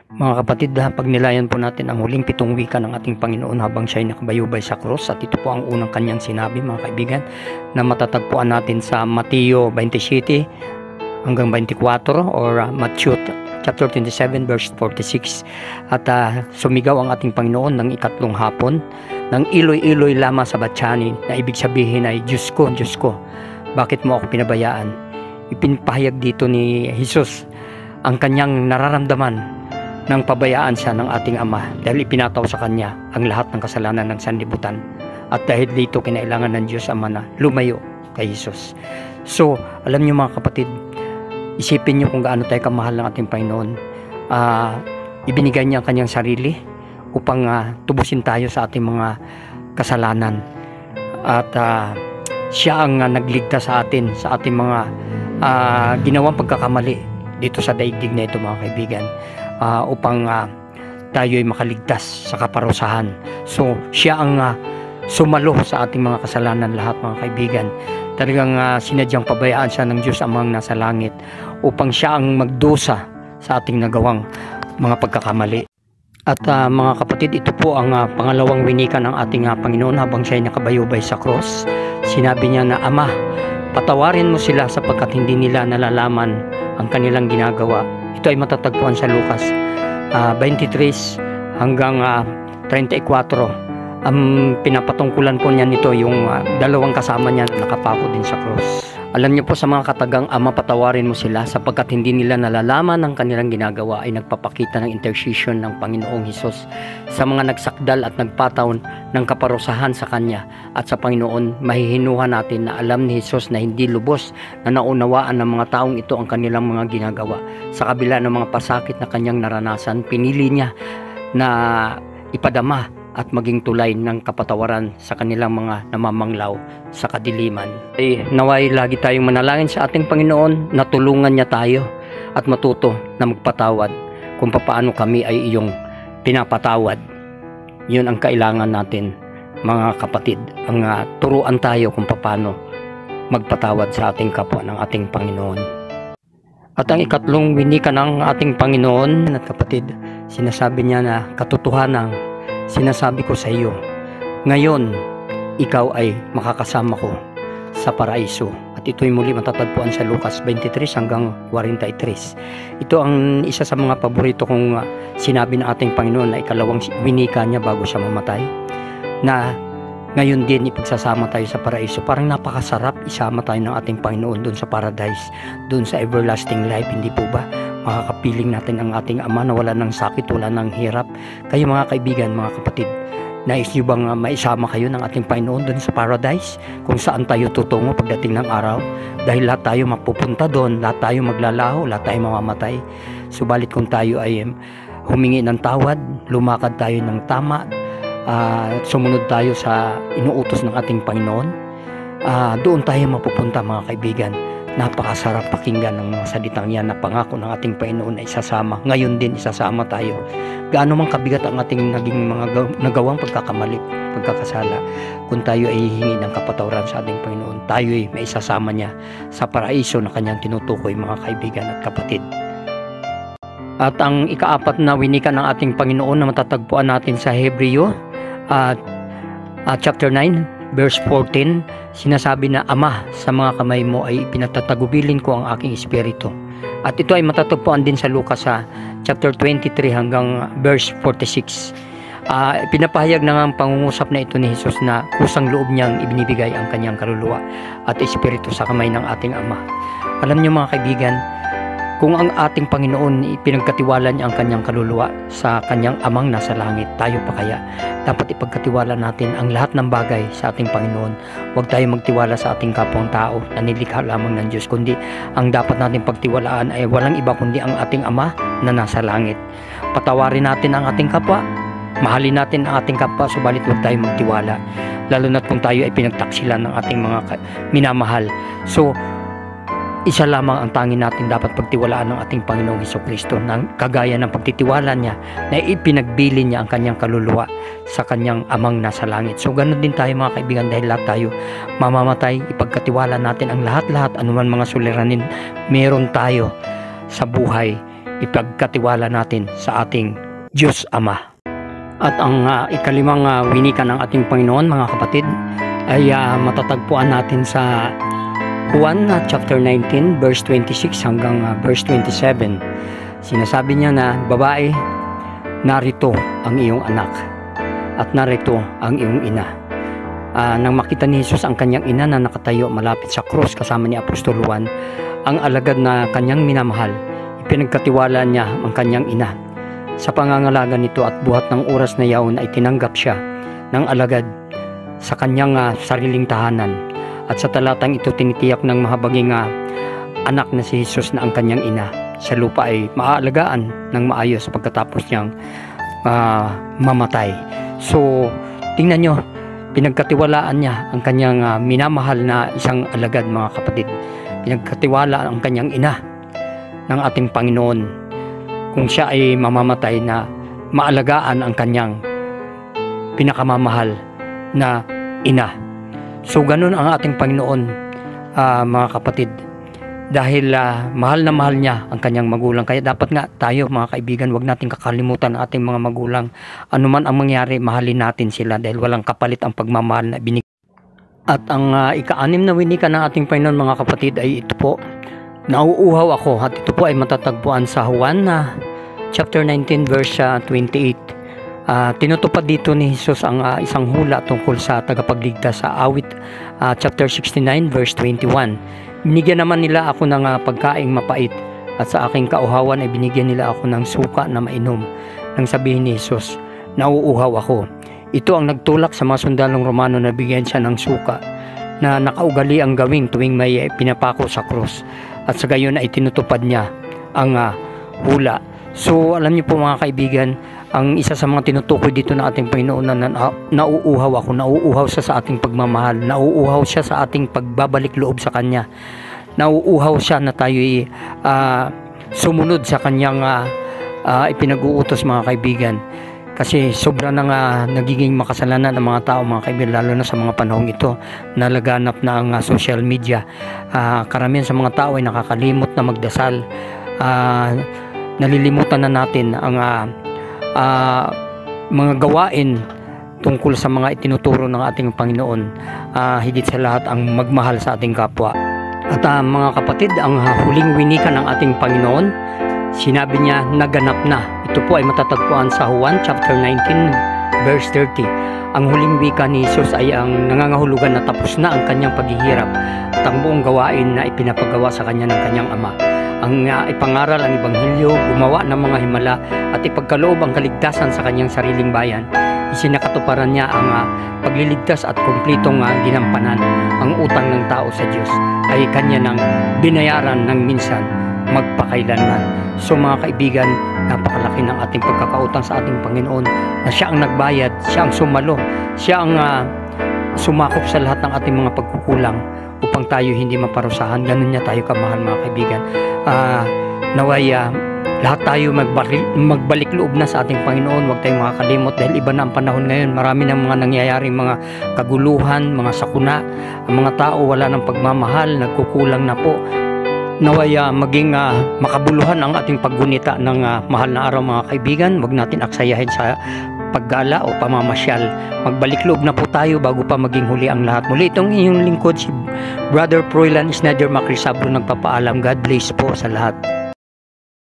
Mga kapatid, pagnilayan po natin ang huling 7 wika ng ating Panginoon habang siya'y nakabayubay sa krus, at ito po ang unang kanyang sinabi, mga kaibigan, na matatagpuan natin sa Mateo 27 hanggang 24 or Matthew chapter 27 verse 46. At sumigaw ang ating Panginoon ng ikatlong hapon ng iloy-iloy lama sa batyani, na ibig sabihin ay, Diyos ko, bakit mo ako pinabayaan? Ipinapahayag dito ni Jesus ang kanyang nararamdaman nang pabayaan siya ng ating Ama, dahil ipinataw sa kanya ang lahat ng kasalanan ng sanlibutan, at dahil dito kinailangan ng Diyos Ama na lumayo kay Jesus. So alam niyo mga kapatid, isipin niyo kung gaano tayo kamahal ng ating Panginoon. Ibinigay niya ang kanyang sarili upang tubusin tayo sa ating mga kasalanan, at siya ang nagligtas sa atin sa ating mga ginawang pagkakamali dito sa daigdig na ito, mga kaibigan, upang tayo ay makaligtas sa kaparusahan. So siya ang sumalo sa ating mga kasalanan lahat, mga kaibigan. Talagang sinadyang pabayaan siya ng Diyos Amang nasa langit upang siya ang magdusa sa ating nagawang mga pagkakamali. At mga kapatid, ito po ang pangalawang winika ng ating Panginoon habang siya ay nakabayubay sa cross. Sinabi niya na, Ama, patawarin mo sila sapagkat hindi nila nalalaman ang kanilang ginagawa. Ito ay matatagpuan sa Lucas 23 hanggang 34. Ang pinapatungkulan po niya nito yung dalawang kasama niya na nakapako din sa cross. Alam niyo po, sa mga katagang, Ama, patawarin mo sila sapagkat hindi nila nalalaman ang kanilang ginagawa, ay nagpapakita ng intercession ng Panginoong Hesus sa mga nagsakdal at nagpataw ng kaparusahan sa Kanya. At sa Panginoon, mahihinuhan natin na alam ni Hesus na hindi lubos na naunawaan ng mga taong ito ang kanilang mga ginagawa. Sa kabila ng mga pasakit na kanyang naranasan, pinili niya na ipadama at maging tulay ng kapatawaran sa kanilang mga namamanglaw sa kadiliman. Naway lagi tayong manalangin sa ating Panginoon na tulungan niya tayo at matuto na magpatawad kung paano kami ay iyong pinapatawad. Yun ang kailangan natin, mga kapatid, ang turuan tayo kung paano magpatawad sa ating kapwa ng ating Panginoon. At ang ikatlong winika ng ating Panginoon at kapatid, sinasabi niya na, katotohanan, sinasabi ko sa iyo, ngayon ikaw ay makakasama ko sa paraiso. At ito'y muli matatagpuan sa Lucas 23 hanggang 43. Ito ang isa sa mga paborito kong sinabi ng ating Panginoon na ikalawang winika niya bago siya mamatay, na ngayon din ipagsasama tayo sa paraiso. Parang napakasarap isama tayo ng ating Panginoon doon sa paradise, doon sa everlasting life, hindi po ba? Makakapiling natin ang ating Ama na wala ng sakit, wala ng hirap. Kayo mga kaibigan, mga kapatid, nais niyo bang maisama kayo ng ating Panginoon doon sa paradise, kung saan tayo tutungo pagdating ng araw? Dahil lahat tayo mapupunta doon, lahat tayo maglalaho, lahat tayo mamamatay. Subalit kung tayo ay humingi ng tawad, lumakad tayo ng tama, sumunod tayo sa inuutos ng ating Panginoon, doon tayo mapupunta, mga kaibigan. Napakasarap pakinggan ng mga salitang yan na pangako ng ating Panginoon na isasama. Ngayon din isasama tayo. Gaano man kabigat ang ating naging mga nagawang pagkakamali, pagkakasala, kung tayo ay hihingi ng kapatawaran sa ating Panginoon, tayo ay maisasama niya sa paraiso na kanyang tinutukoy, mga kaibigan at kapatid. At ang ikaapat na winika ng ating Panginoon na matatagpuan natin sa Hebreo chapter 9 verse 14, sinasabi na, Ama, sa mga kamay mo ay pinatatagubilin ko ang aking espiritu. At ito ay matatagpuan din sa Lucas chapter 23 hanggang verse 46. Pinapahayag na ang pangungusap na ito ni Jesus na kusang loob niyang ibinibigay ang kanyang kaluluwa at espiritu sa kamay ng ating Ama. Alam niyo mga kaibigan, kung ang ating Panginoon ipinagkatiwala niya ang kanyang kaluluwa sa kanyang Amang nasa langit, tayo pa kaya dapat ipagkatiwala natin ang lahat ng bagay sa ating Panginoon? Huwag tayo magtiwala sa ating kapwang tao na nilikha lamang ng Diyos, kundi ang dapat natin pagtiwalaan ay walang iba kundi ang ating Ama na nasa langit. Patawarin natin ang ating kapwa, mahalin natin ang ating kapwa, subalit huwag tayo magtiwala, lalo na kung tayo ay pinagtaksilan ng ating mga minamahal. So isa lamang ang tanging natin dapat pagtiwalaan ng ating Panginoong Hesukristo, ng kagaya ng pagtitiwala niya na ipinagbili niya ang kanyang kaluluwa sa kanyang Amang nasa langit. So ganun din tayo, mga kaibigan, dahil lahat tayo mamamatay, ipagkatiwala natin ang lahat-lahat, anuman mga suliranin meron tayo sa buhay, ipagkatiwala natin sa ating Diyos Ama. At ang ikalimang winika ng ating Panginoon, mga kapatid, ay matatagpuan natin sa Juan chapter 19 verse 26 hanggang verse 27. Sinasabi niya na, babae, narito ang iyong anak at narito ang iyong ina. Nang makita ni Jesus ang kanyang ina na nakatayo malapit sa krus kasama ni Apostol Juan, ang alagad na kanyang minamahal, ipinagkatiwala niya ang kanyang ina. Sa pangangalaga nito at buhat ng oras na yaon ay tinanggap siya ng alagad sa kanyang sariling tahanan. At sa talatang ito tinitiyak ng mahabaging anak na si Jesus na ang kanyang ina sa lupa ay maaalagaan ng maayos pagkatapos niyang mamatay. So tingnan nyo, pinagkatiwalaan niya ang kanyang minamahal na isang alagad, mga kapatid. Pinagkatiwala ang kanyang ina ng ating Panginoon kung siya ay mamamatay na maalagaan ang kanyang pinakamamahal na ina. So ganun ang ating Panginoon, mga kapatid, dahil mahal na mahal niya ang kanyang magulang. Kaya dapat nga tayo, mga kaibigan, wag natin kakalimutan ang ating mga magulang. Ano man ang mangyari, mahalin natin sila dahil walang kapalit ang pagmamahal na binigay. At ang ika-6 na winika ng ating Panginoon, mga kapatid, ay ito po: nauuhaw ako. At ito po ay matatagpuan sa Juan chapter 19 verse 28. Tinutupad dito ni Jesus ang isang hula tungkol sa tagapagligtas sa Awit chapter 69 verse 21. Binigyan naman nila ako ng pagkaing mapait, at sa aking kauhawan ay binigyan nila ako ng suka na mainom. Nang sabihin ni Jesus, nauuhaw ako. Ito ang nagtulak sa mga sundalong Romano na bigyan siya ng suka na nakaugali ang gawing tuwing may pinapako sa krus. At sa gayon ay tinutupad niya ang hula. So alam niyo po, mga kaibigan, ang isa sa mga tinutukoy dito na ating Panginoon na nauuhaw ako, nauuhaw siya sa ating pagmamahal, nauuhaw siya sa ating pagbabalik loob sa Kanya, nauuhaw siya na tayo'y sumunod sa Kanyang ipinag-uutos, mga kaibigan. Kasi sobra na nagiging makasalanan ng mga tao, mga kaibigan, lalo na sa mga panahong ito na laganap na ang social media. Karamihan sa mga tao ay nakakalimot na magdasal. Nalilimutan na natin ang mga gawain tungkol sa mga itinuturo ng ating Panginoon. Higit sa lahat ang magmahal sa ating kapwa. At mga kapatid, ang huling winika ng ating Panginoon, sinabi niya, naganap na. Ito po ay matatagpuan sa Juan chapter 19 verse 30. Ang huling wika ni Jesus ay ang nangangahulugan na tapos na ang kanyang paghihirap at ang buong gawain na ipinapagawa sa kanya ng kanyang Ama. Ang ipangaral ang Ebanghelyo, gumawa ng mga himala at ipagkaloob ang kaligtasan sa kanyang sariling bayan. Isinakatuparan niya ang pagliligtas at kumplitong ginampanan. Ang utang ng tao sa Diyos ay kanya nang binayaran ng minsan magpakailanman. So mga kaibigan, napakalaki ng ating pagkakautang sa ating Panginoon na siya ang nagbayad, siya ang sumalo, siya ang sumakop sa lahat ng ating mga pagkukulang upang tayo hindi maparusahan. Ganun niya tayo kamahal, mga kaibigan. Naway lahat tayo magbalik loob na sa ating Panginoon. Huwag tayong makakalimot dahil iba na ang panahon ngayon. Marami ng mga nangyayaring mga kaguluhan, mga sakuna. Ang mga tao wala ng pagmamahal, nagkukulang na po. Naway maging makabuluhan ang ating paggunita ng mahal na araw, mga kaibigan. Huwag natin aksayahin sa paggala o pamamasyal. Magbalik loob na po tayo bago pa maging huli ang lahat. Muli itong inyong lingkod, si Brother Froilan Isnader Macrisabro, nagpapaalam. God bless po sa lahat.